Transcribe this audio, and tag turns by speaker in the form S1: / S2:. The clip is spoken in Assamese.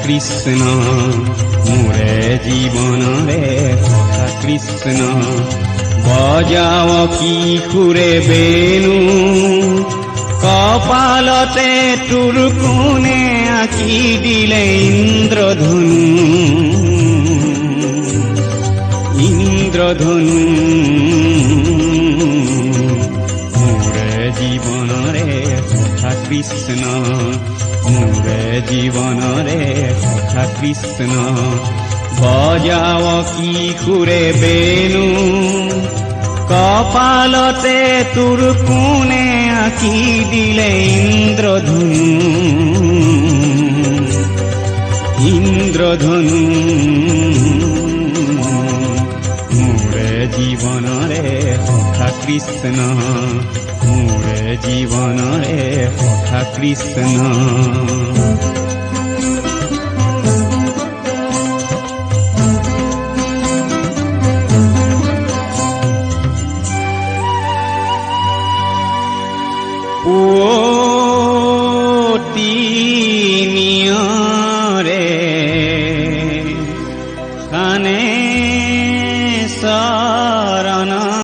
S1: কৃষ্ণ মোৰে জীৱনৰে সখা কৃষ্ণ বজাও কিশোৰে বেণু কপালতে তোৰ কোনে আঁকি দিলে ইন্দ্ৰধনু ইন্দ্ৰধনু মোৰে জীৱনৰে সখা কৃষ্ণ মোৰে জীৱনৰে সখা কৃষ্ণ বজাও কিশোৰে বেণু কপালতে তোৰ কোনে আঁকি দিলে ইন্দ্ৰধনু ইন্দ্ৰধনু মোৰে জীৱনৰে সখা কৃষ্ণ মোৰে জীৱনৰে সখা কৃষ্ণ পুৱতি